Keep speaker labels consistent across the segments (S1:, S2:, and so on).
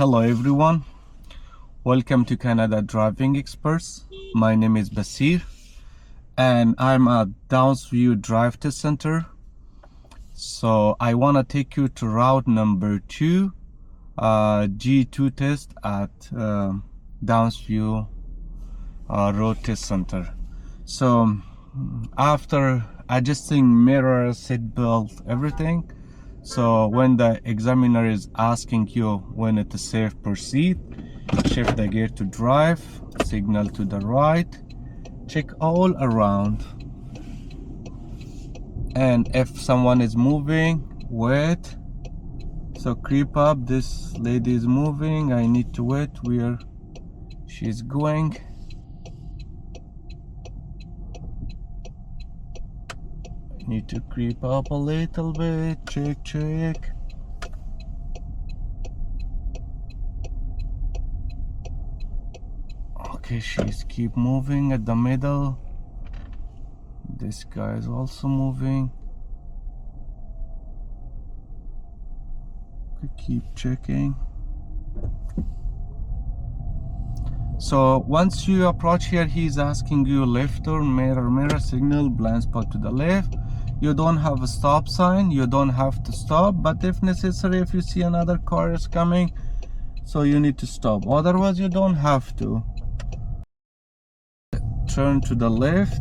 S1: Hello everyone, welcome to Canada Driving Experts. My name is Basir and I'm at Downsview DriveTest Center. So I want to take you to route number 2, G2 test at Downsview Road Test Center. So after adjusting mirror, seat belt, everything, so when the examiner is asking you when it is safe, proceed, shift the gear to drive, signal to the right, check all around, and if someone is moving, wait. So creep up, this lady is moving, I need to wait where she's going. Need to creep up a little bit, check. Okay, she's keep moving at the middle. This guy is also moving. Keep checking. So once you approach here, he's asking you left turn, mirror signal, blind spot to the left. You don't have a stop sign, you don't have to stop, but if necessary, if you see another car is coming, so you need to stop, otherwise you don't have to. Turn to the left.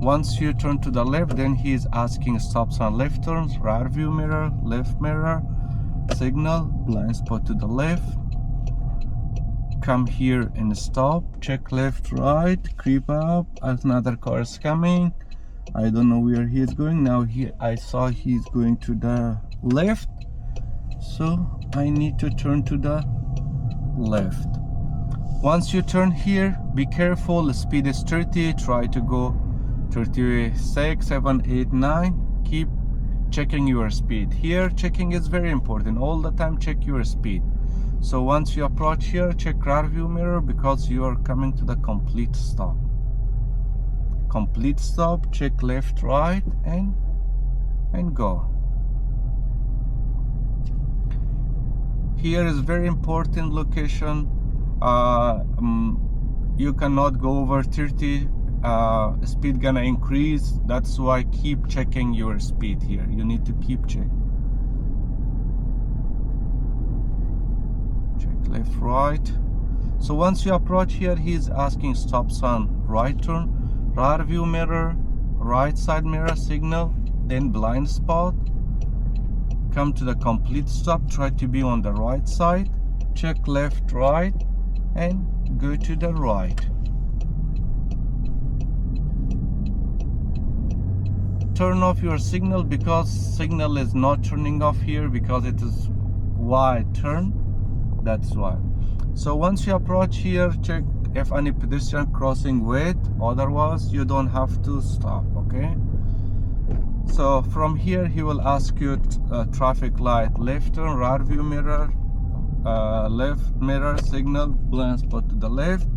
S1: Once you turn to the left, then he is asking stop sign, left turns, rear view mirror, left mirror, signal, blind spot to the left. Come here and stop, check left, right, creep up, another car is coming. I don't know where he is going. Now I saw he's going to the left, so I need to turn to the left. Once you turn here, be careful, the speed is 30, try to go 36, 7, 8, 9. Keep checking your speed. Here, checking is very important. All the time, check your speed. So once you approach here, check rear view mirror because you are coming to the complete stop. Complete stop, check left, right, and go. Here is very important location. You cannot go over 30. Speed gonna increase. That's why keep checking your speed here. You need to keep check left, right. So once you approach here, he's asking stop sign, right turn, rear view mirror, right side mirror signal, then blind spot. Come to the complete stop, try to be on the right side, check left, right, and go to the right. Turn off your signal because signal is not turning off here because it is wide turn, that's why. So once you approach here, check if any pedestrian crossing, wait, otherwise you don't have to stop. Okay, so from here he will ask you traffic light, left turn, rear view mirror, left mirror signal, blind spot to the left.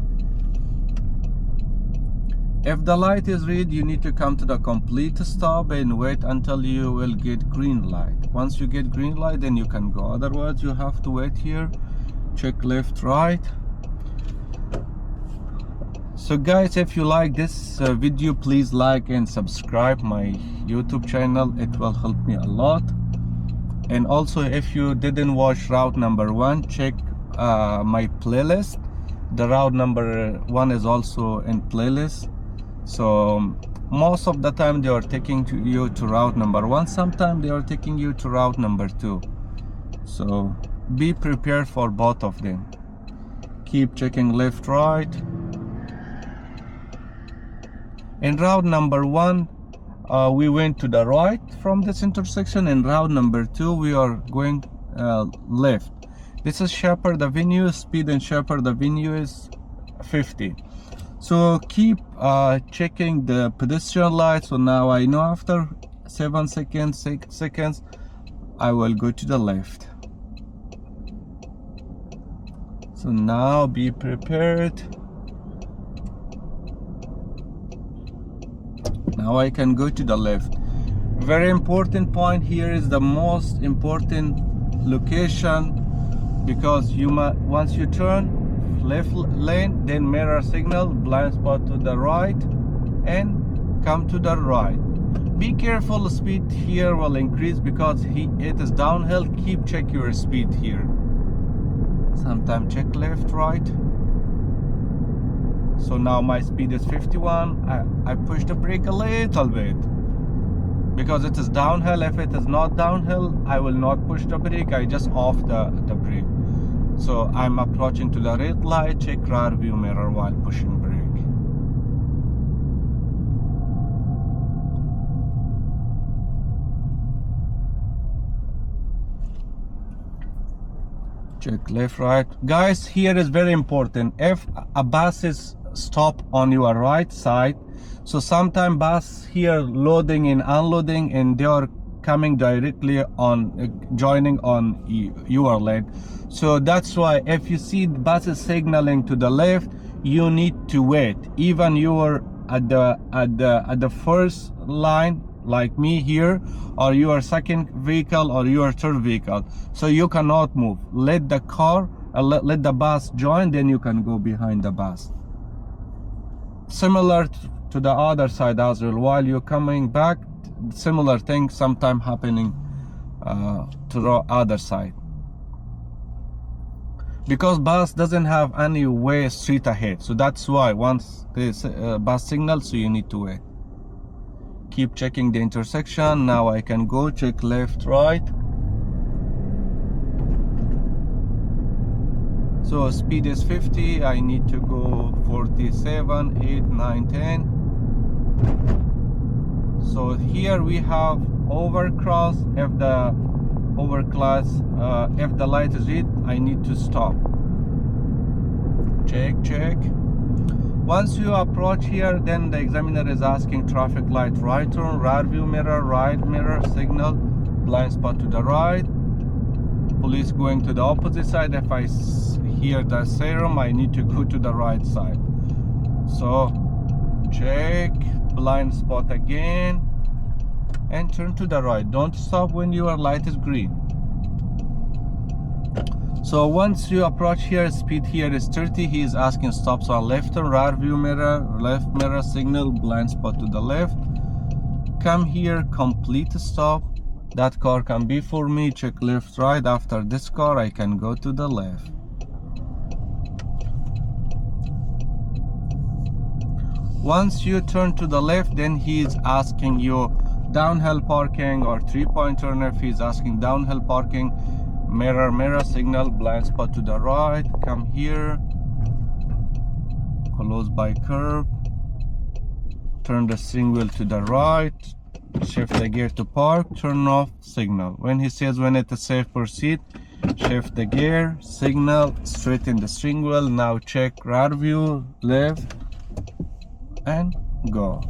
S1: If the light is red, you need to come to the complete stop and wait until you will get green light. Once you get green light, then you can go, otherwise you have to wait here, check left, right. So guys, if you like this video, please like and subscribe my YouTube channel. It will help me a lot. And also, if you didn't watch route number 1, check my playlist. The route number 1 is also in playlist. So most of the time they are taking you to route number 1. Sometimes they are taking you to route number 2. So be prepared for both of them. Keep checking left, right. In route number 1, we went to the right from this intersection. In route number 2, we are going left. This is Shepherd Avenue. Speed in Shepherd Avenue is 50. So keep checking the pedestrian light. So now I know after 7 seconds, 6 seconds, I will go to the left. So now be prepared. Now I can go to the left. Very important point here is the most important location, because you might, once you turn left lane, then mirror signal, blind spot to the right, and come to the right. Be careful, speed here will increase because it is downhill. Keep check your speed here. Sometimes check left, right. So now my speed is 51. I push the brake a little bit because it is downhill. If it is not downhill, I will not push the brake. I just off the brake. So I'm approaching to the red light. Check rear view mirror while pushing brake. Check left, right. Guys, here is very important. If a bus is stop on your right side, so sometimes bus here loading and unloading, and they are coming directly on joining on your lane. So that's why if you see the buses signaling to the left, you need to wait. Even you are at the first line, like me here, or your second vehicle or your third vehicle, so you cannot move. Let the car let the bus join, then you can go behind the bus. Similar to the other side as well. While you're coming back, similar thing sometime happening to the other side, because bus doesn't have any way straight ahead. So that's why once this bus signal, so you need to wait. Keep checking the intersection. Now I can go check left, right. So speed is 50. I need to go 47, 8, 9, 10. So here we have overcross. If the if the light is red, I need to stop. Check. Once you approach here, then the examiner is asking traffic light, right turn, rear view mirror, right mirror signal, blind spot to the right, police going to the opposite side. If I hear the siren, I need to go to the right side. So check, blind spot again, and turn to the right. Don't stop when your light is green. So once you approach here, speed here is 30. He is asking stops on left turn, rear view mirror, left mirror signal, blind spot to the left. Come here, complete stop. That car can be for me. Check left, right. After this car, I can go to the left. Once you turn to the left, then he is asking you downhill parking or 3-point turn. If he is asking downhill parking, mirror signal, blind spot to the right. Come here, close by curb, turn the steering wheel to the right, shift the gear to park, turn off signal. When he says when it is safe, proceed, shift the gear, signal, straighten the steering wheel. Now check rear view, left, and go.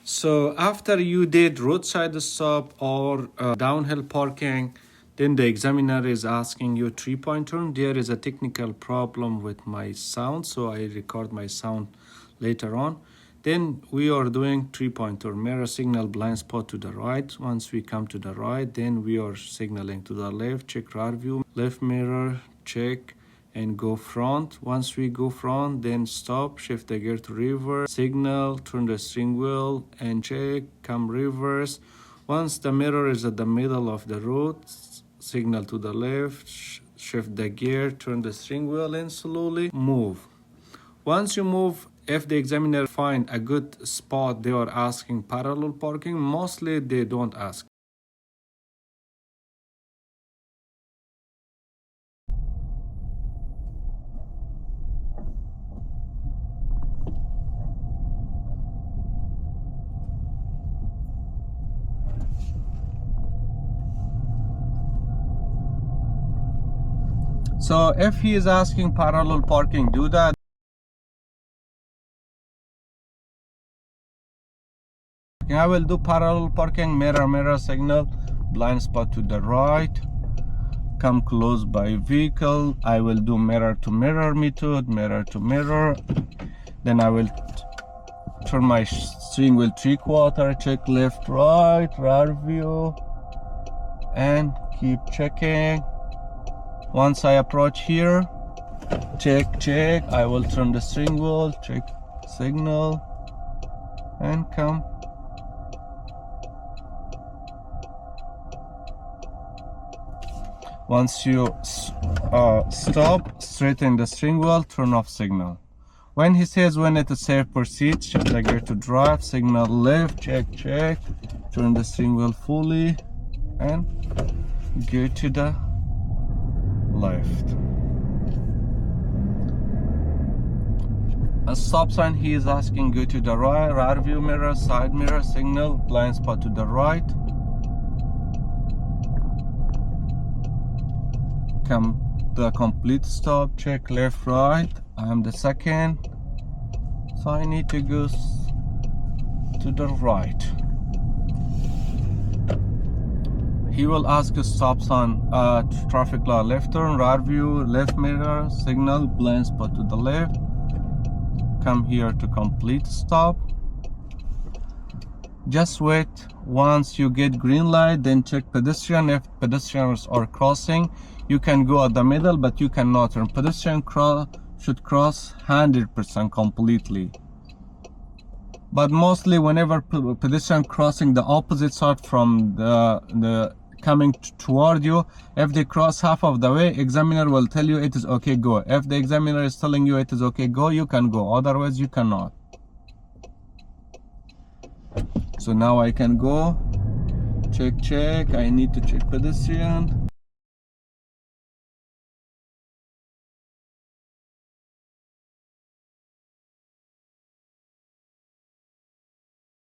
S1: So after you did roadside stop or downhill parking, then the examiner is asking you 3-point turn. There is a technical problem with my sound, so I record my sound later on. Then we are doing 3-point turn, mirror signal, blind spot to the right. Once we come to the right, then we are signaling to the left, check rear view, left mirror, check, and go front. Once we go front, then stop, shift the gear to reverse, signal, turn the steering wheel, and check, come reverse. Once the mirror is at the middle of the road, signal to the left, shift the gear, turn the steering wheel, and slowly move. Once you move, if the examiner find a good spot, they are asking parallel parking. Mostly they don't ask. So if he is asking parallel parking, do that. I will do parallel parking, mirror signal, blind spot to the right, come close by vehicle. I will do mirror to mirror method, mirror to mirror. Then I will turn my steering wheel 3/4, check left, right, rear view, and keep checking. Once I approach here, check, I will turn the steering wheel, check signal, and come. Once you stop, straighten the steering wheel, turn off signal. When he says when it is safe, proceed, shift the gear to drive, signal left, check, turn the steering wheel fully, and go to the left. A stop sign, he is asking go to the right, rear view mirror, side mirror, signal, blind spot to the right. Come to a complete stop, check left, right. I am the second, so I need to go to the right. He will ask a stop sign, traffic law, left turn, rear view, left mirror, signal, blind spot to the left. Come here to complete stop. Just wait. Once you get green light, then check pedestrian. If pedestrians are crossing, you can go at the middle, but you cannot turn. Pedestrian should cross 100% completely. But mostly whenever pedestrian crossing the opposite side from the coming toward you, if they cross half of the way, examiner will tell you it is okay, go. If the examiner is telling you it is okay, go, you can go. Otherwise you cannot. So now I can go. Check. I need to check pedestrian.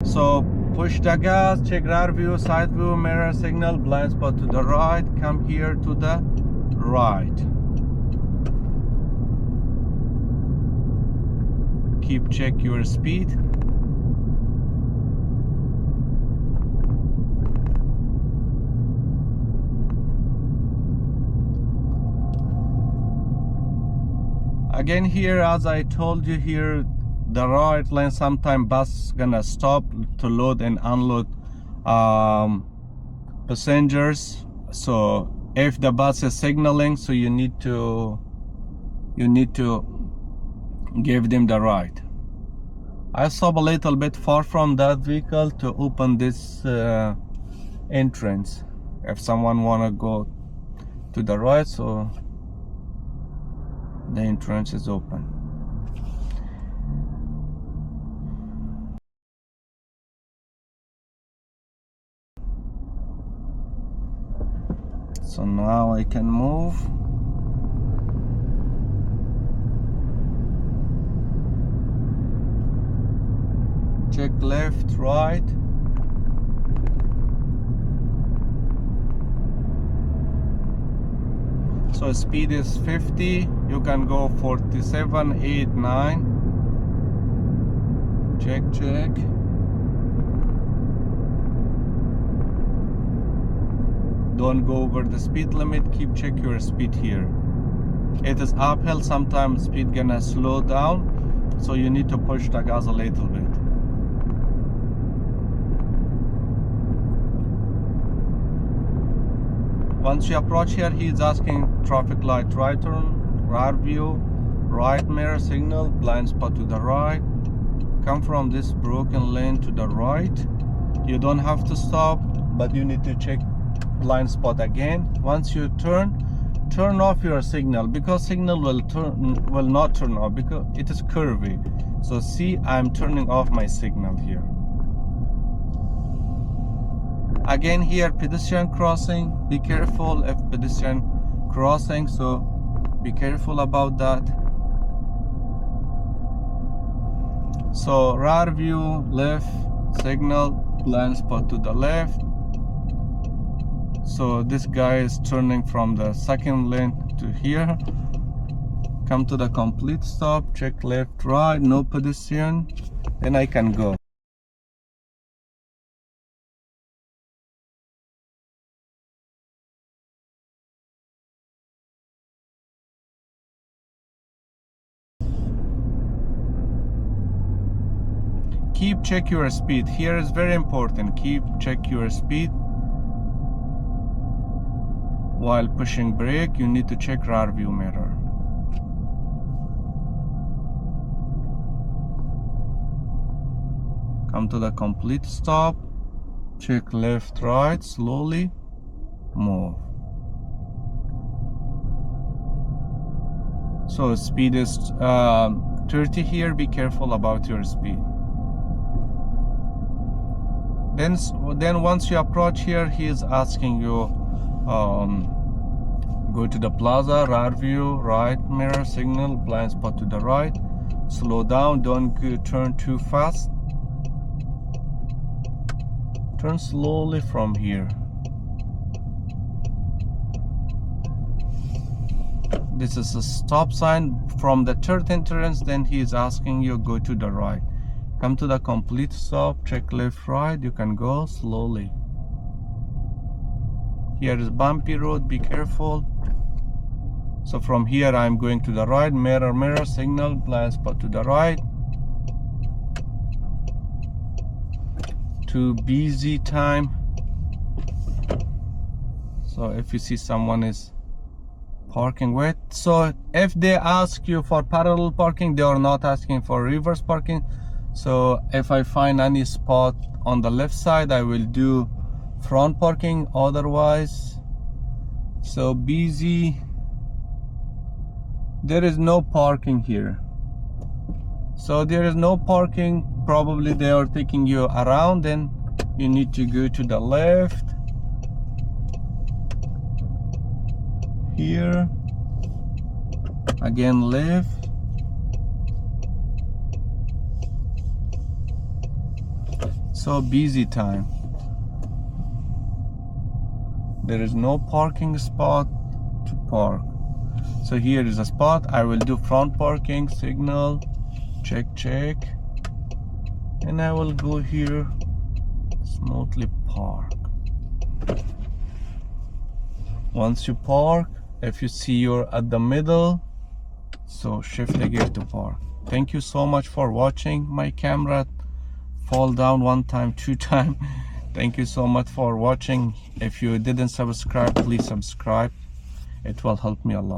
S1: So push the gas, check rear view, side view, mirror, signal, blind spot to the right. Come here to the right. Keep check your speed. Again here, as I told you here, the right lane, sometime bus gonna stop to load and unload passengers. So if the bus is signaling, so you need to give them the right. I stop a little bit far from that vehicle to open this entrance if someone wanna go to the right, so the entrance is open. So now I can move. Check left, right. So speed is 50. You can go 47, 8, 9. Check. Don't go over the speed limit. Keep check your speed here. It is uphill, sometimes speed gonna slow down, so you need to push the gas a little bit. Once you approach here, he is asking traffic light, right turn, rear view, right mirror, signal, blind spot to the right. Come from this broken lane to the right. You don't have to stop, but you need to check blind spot again. Once you turn off your signal, because signal will not turn off because it is curvy. So see, I'm turning off my signal here. Again here, pedestrian crossing, be careful if pedestrian crossing, so be careful about that. So rear view, left, signal, blind spot to the left. So this guy is turning from the second lane to here. Come to the complete stop, check left, right, no pedestrian, then I can go. keep check your speed. Here is very important. Keep check your speed while pushing brake. You need to check rear view mirror. Come to the complete stop. Check left, right, slowly move. So speed is 30 here. Be careful about your speed. Then once you approach here, he is asking you go to the plaza, rear view, right mirror signal, blind spot to the right. Slow down, don't turn too fast. Turn slowly from here. This is a stop sign from the third entrance. Then he is asking you go to the right. Come to the complete stop, check left, right. You can go slowly. Here is bumpy road, be careful. So from here I'm going to the right, mirror, mirror, signal, blind spot to the right. Too busy time. So if you see someone is parking wet, so if they ask you for parallel parking, they are not asking for reverse parking. So if I find any spot on the left side, I will do front parking. Otherwise, so busy, there is no parking here. So there is no parking. Probably they are taking you around. Then you need to go to the left here, again left. So busy time. There is no parking spot to park. So here is a spot. I will do front parking signal, check, and I will go here, smoothly park. Once you park, if you see you're at the middle, so shift the gear to park. Thank you so much for watching. My camera fall down 1 time, 2 time. Thank you so much for watching. If you didn't subscribe, please subscribe. It will help me a lot.